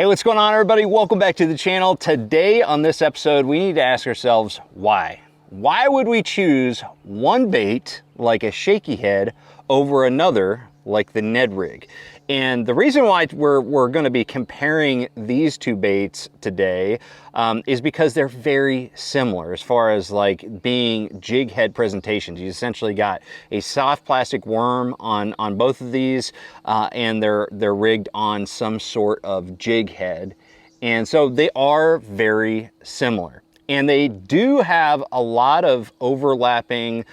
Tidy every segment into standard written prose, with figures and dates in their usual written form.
Hey, what's going on, everybody? Welcome back to the channel. Today on this episode, we need to ask ourselves why. Why would we choose one bait like a shaky head over another like the Ned Rig? And the reason why we're going to be comparing these two baits today is because they're very similar as far as like being jig head presentations. You essentially got a soft plastic worm on both of these, and they're rigged on some sort of jig head. And so they are very similar. And they do have a lot of overlapping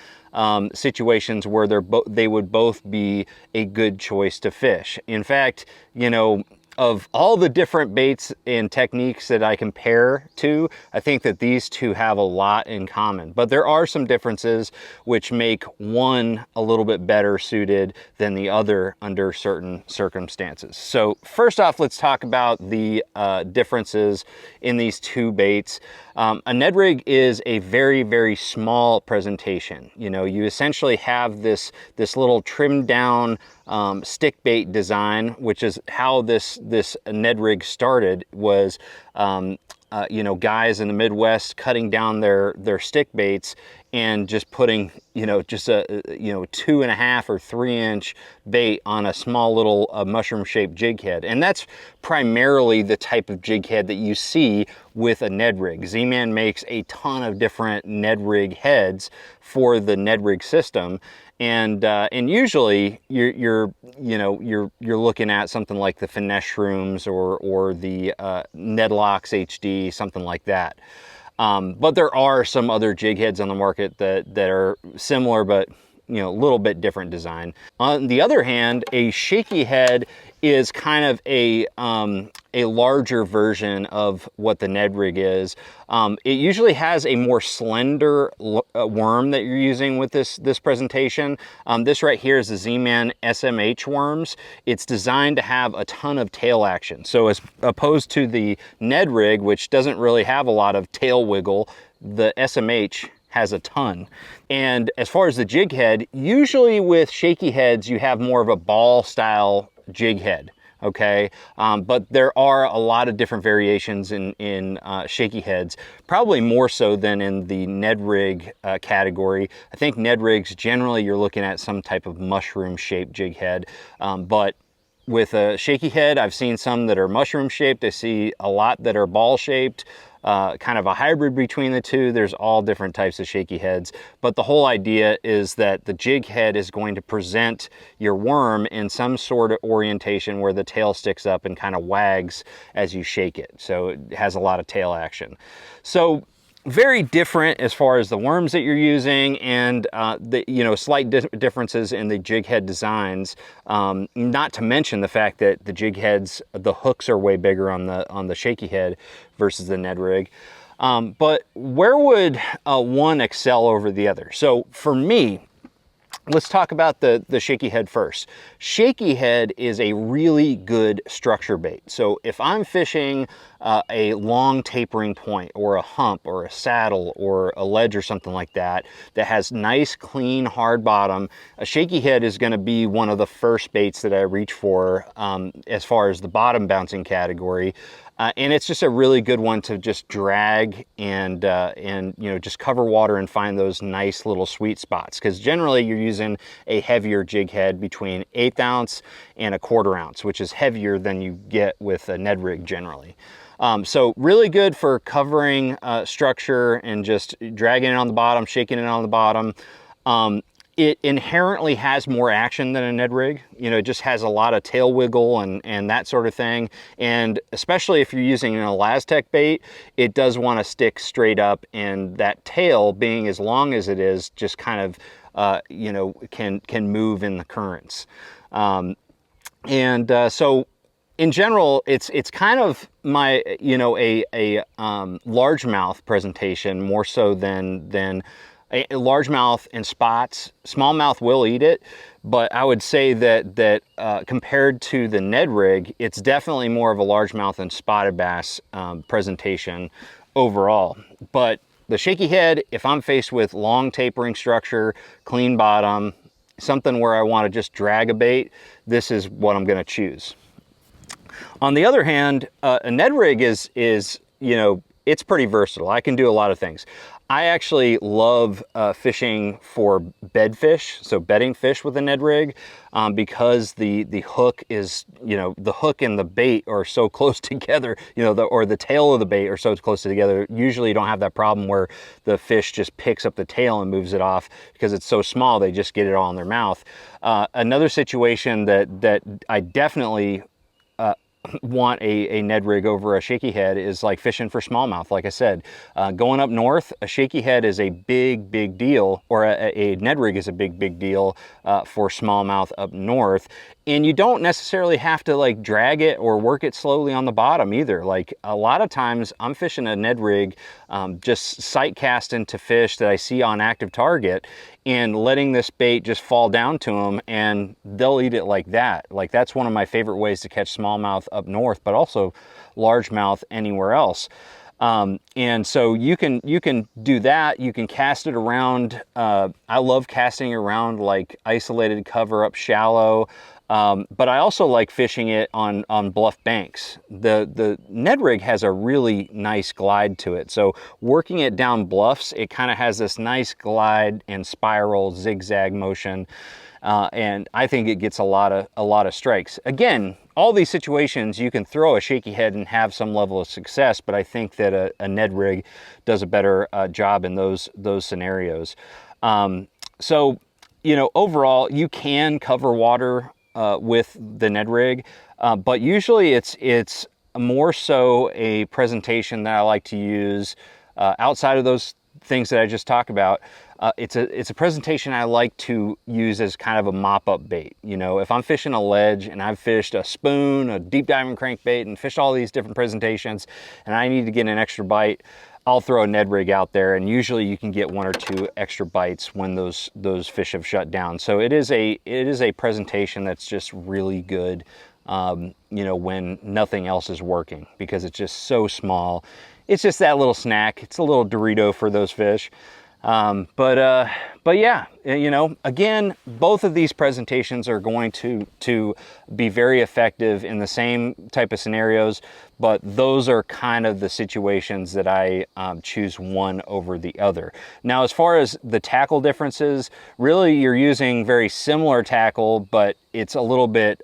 situations where they would both be a good choice to fish. In fact, you know, of all the different baits and techniques that I compare to, I think that these two have a lot in common. But there are some differences which make one a little bit better suited than the other under certain circumstances. So first off, let's talk about the differences in these two baits. A Ned Rig is a very, very small presentation. You know, you essentially have this little trimmed down stick bait design, which is how this Ned Rig started. Was you know, guys in the Midwest cutting down their stick baits and just putting, you know, just a 2.5 or 3 inch bait on a small little mushroom shaped jig head. And that's primarily the type of jig head that you see with a Ned Rig. Z-Man makes a ton of different Ned Rig heads for the Ned Rig system. And usually you're looking at something like the Finesse Shrooms or the Nedlocks HD, something like that. But there are some other jig heads on the market that are similar, but you know, a little bit different design. On the other hand, a shaky head is kind of a larger version of what the Ned Rig is. It usually has a more slender worm that you're using with this presentation. This right here is the Z-Man SMH worms. It's designed to have a ton of tail action. So as opposed to the Ned Rig, which doesn't really have a lot of tail wiggle, the SMH has a ton. And as far as the jig head, usually with shaky heads, you have more of a ball style jig head. Okay, but there are a lot of different variations in shaky heads, probably more so than in the Ned Rig category. I think Ned Rigs, generally you're looking at some type of mushroom shaped jig head, but with a shaky head, I've seen some that are mushroom shaped. I see a lot that are ball shaped. Kind of a hybrid between the two. There's all different types of shaky heads, but the whole idea is that the jig head is going to present your worm in some sort of orientation where the tail sticks up and kind of wags as you shake it. So it has a lot of tail action. So very different as far as the worms that you're using, and the slight differences in the jig head designs. Not to mention the fact that the jig heads, the hooks are way bigger on the shaky head versus the Ned Rig. But where would one excel over the other? So for me, let's talk about the shaky head first. Shaky head is a really good structure bait. So if I'm fishing a long tapering point or a hump or a saddle or a ledge or something like that has nice, clean, hard bottom, a shaky head is going to be one of the first baits that I reach for as far as the bottom bouncing category. And it's just a really good one to just drag and just cover water and find those nice little sweet spots. Because generally you're using a heavier jig head between 1/8 ounce and 1/4 ounce, which is heavier than you get with a Ned Rig generally. So really good for covering structure and just dragging it on the bottom, shaking it on the bottom. It inherently has more action than a Ned Rig. You know, it just has a lot of tail wiggle and that sort of thing. And especially if you're using an Elastec bait, it does want to stick straight up, and that tail, being as long as it is, just kind of, can move in the currents. So in general, it's kind of my, a largemouth presentation more so than a largemouth and spots. Smallmouth will eat it, but I would say that compared to the Ned Rig, it's definitely more of a largemouth and spotted bass presentation overall. But the shaky head, if I'm faced with long tapering structure, clean bottom, something where I want to just drag a bait, this is what I'm going to choose. On the other hand, a Ned rig is, you know, it's pretty versatile. I can do a lot of things. I actually love fishing for bed fish, so bedding fish with a Ned rig, because the hook is, you know, the hook and the bait are so close together, you know, or the tail of the bait are so close together. Usually you don't have that problem where the fish just picks up the tail and moves it off because it's so small, they just get it all in their mouth. Another situation that I definitely want a Ned rig over a shaky head is like fishing for smallmouth. Like I said, going up north, a shaky head is a big deal, or a Ned rig is a big deal for smallmouth up north. And you don't necessarily have to like drag it or work it slowly on the bottom either. Like a lot of times I'm fishing a Ned rig, just sight casting to fish that I see on active target and letting this bait just fall down to them and they'll eat it like that. Like that's one of my favorite ways to catch smallmouth up north, but also largemouth anywhere else. And so you can do that. You can cast it around. I love casting around like isolated cover up shallow. But I also like fishing it on bluff banks. The Ned rig has a really nice glide to it. So working it down bluffs, it kind of has this nice glide and spiral zigzag motion. And I think it gets a lot of strikes. Again, all these situations you can throw a shaky head and have some level of success, but I think that a Ned rig does a better job in those scenarios. So, you know, overall you can cover water with the Ned rig, but usually it's more so a presentation that I like to use outside of those things that I just talked about. It's a presentation I like to use as kind of a mop-up bait. You know, if I'm fishing a ledge and I've fished a spoon, a deep diving crankbait, and fished all these different presentations, and I need to get an extra bite, I'll throw a Ned rig out there, and usually you can get 1 or 2 extra bites when those fish have shut down. So it is a presentation that's just really good, you know, when nothing else is working, because it's just so small. It's just that little snack. It's a little Dorito for those fish. But yeah, you know, again, both of these presentations are going to be very effective in the same type of scenarios, but those are kind of the situations that I choose one over the other. Now, as far as the tackle differences, really you're using very similar tackle, but it's a little bit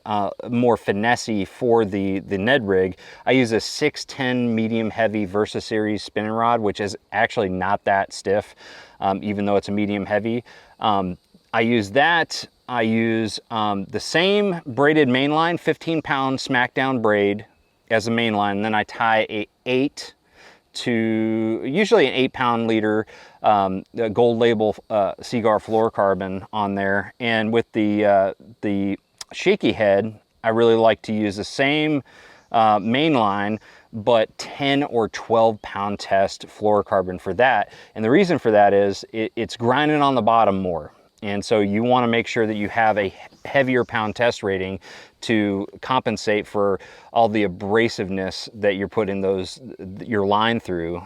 more finessey for the Ned rig. I use a 610 medium heavy Versa series spinning rod, which is actually not that stiff, even though it's a medium heavy. I use that. I use the same braided mainline, 15-pound smackdown braid as a mainline, and then I tie usually an 8-pound leader gold label Seaguar fluorocarbon on there. And with the shaky head, I really like to use the same mainline, but 10 or 12-pound test fluorocarbon for that. And the reason for that is it's grinding on the bottom more. And so you want to make sure that you have a heavier pound test rating to compensate for all the abrasiveness that you're putting your line through,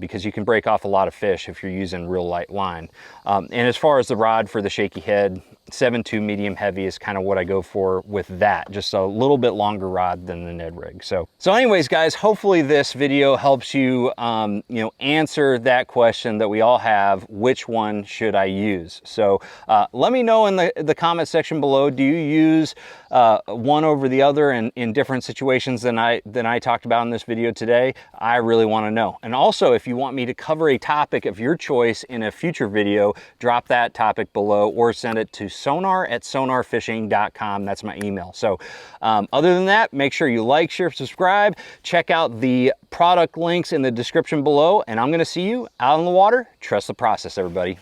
because you can break off a lot of fish if you're using real light line. And as far as the rod for the shaky head, 7.2 medium heavy is kind of what I go for with that. Just a little bit longer rod than the Ned rig. So anyways, guys, hopefully this video helps you, you know, answer that question that we all have: which one should I use? So let me know in the comment section below. Do you use one over the other in different situations than I talked about in this video today? I really want to know. And also, if you want me to cover a topic of your choice in a future video, drop that topic below or send it to sonar@sonarfishing.com. That's my email. So other than that, make sure you like, share, subscribe. Check out the product links in the description below, and I'm going to see you out on the water. Trust the process, everybody.